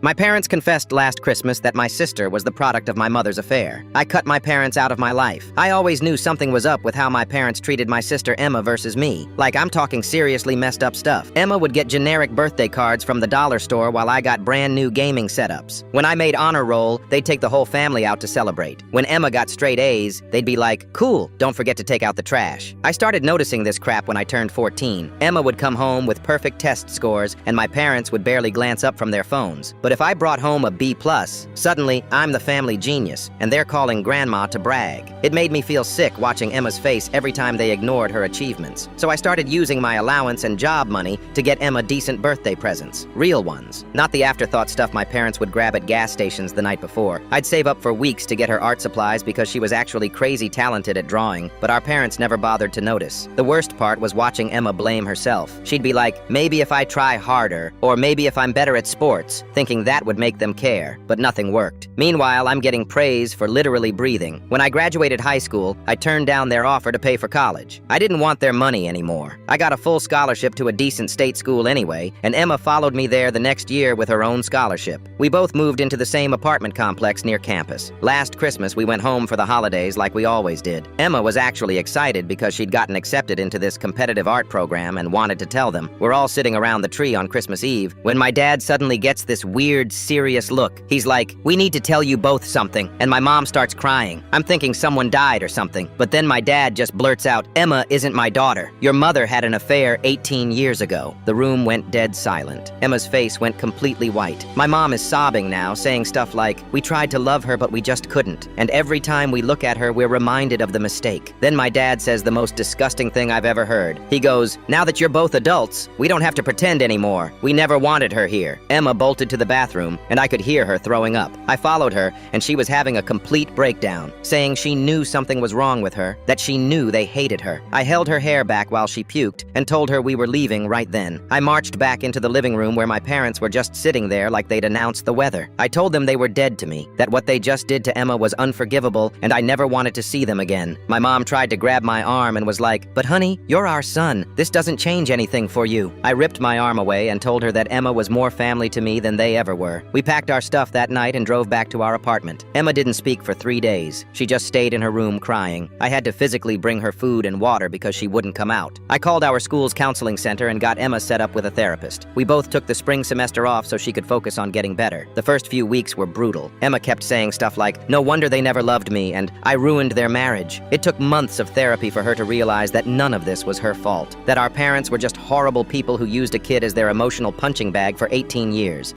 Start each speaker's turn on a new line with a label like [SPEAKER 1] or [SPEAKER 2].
[SPEAKER 1] My parents confessed last Christmas that my sister was the product of my mother's affair. I cut my parents out of my life. I always knew something was up with how my parents treated my sister Emma versus me. Like, I'm talking seriously messed up stuff. Emma would get generic birthday cards from the dollar store while I got brand new gaming setups. When I made honor roll, they'd take the whole family out to celebrate. When Emma got straight A's, they'd be like, "Cool, don't forget to take out the trash." I started noticing this crap when I turned 14. Emma would come home with perfect test scores, and my parents would barely glance up from their phones. But if I brought home a B+, suddenly I'm the family genius, and they're calling grandma to brag. It made me feel sick watching Emma's face every time they ignored her achievements. So I started using my allowance and job money to get Emma decent birthday presents. Real ones. Not the afterthought stuff my parents would grab at gas stations the night before. I'd save up for weeks to get her art supplies because she was actually crazy talented at drawing, but our parents never bothered to notice. The worst part was watching Emma blame herself. She'd be like, "Maybe if I try harder, or maybe if I'm better at sports," thinking that would make them care, but nothing worked. Meanwhile, I'm getting praise for literally breathing. When I graduated high school, I turned down their offer to pay for college. I didn't want their money anymore. I got a full scholarship to a decent state school anyway, and Emma followed me there the next year with her own scholarship. We both moved into the same apartment complex near campus. Last Christmas, we went home for the holidays like we always did. Emma was actually excited because she'd gotten accepted into this competitive art program and wanted to tell them. We're all sitting around the tree on Christmas Eve when my dad suddenly gets this weird, serious look. He's like, "We need to tell you both something," and my mom starts crying. I'm thinking someone died or something, but then my dad just blurts out, "Emma isn't my daughter. Your mother had an affair 18 years ago." The room went dead silent. Emma's face went completely white. My mom is sobbing now, saying stuff like, "We tried to love her, but we just couldn't. And every time we look at her, we're reminded of the mistake." Then my dad says the most disgusting thing I've ever heard. He goes, "Now that you're both adults, we don't have to pretend anymore. We never wanted her here." Emma bolted to the bathroom, and I could hear her throwing up. I followed her, and she was having a complete breakdown, saying she knew something was wrong with her, that she knew they hated her. I held her hair back while she puked and told her we were leaving right then. I marched back into the living room where my parents were just sitting there like they'd announced the weather. I told them they were dead to me, that what they just did to Emma was unforgivable, and I never wanted to see them again. My mom tried to grab my arm and was like, "But honey, you're our son. This doesn't change anything for you." I ripped my arm away and told her that Emma was more family to me than they ever were. We packed our stuff that night and drove back to our apartment. Emma didn't speak for 3 days. She just stayed in her room crying. I had to physically bring her food and water because she wouldn't come out. I called our school's counseling center and got Emma set up with a therapist. We both took the spring semester off so she could focus on getting better. The first few weeks were brutal. Emma kept saying stuff like, "No wonder they never loved me," and "I ruined their marriage." It took months of therapy for her to realize that none of this was her fault, that our parents were just horrible people who used a kid as their emotional punching bag for 18 years.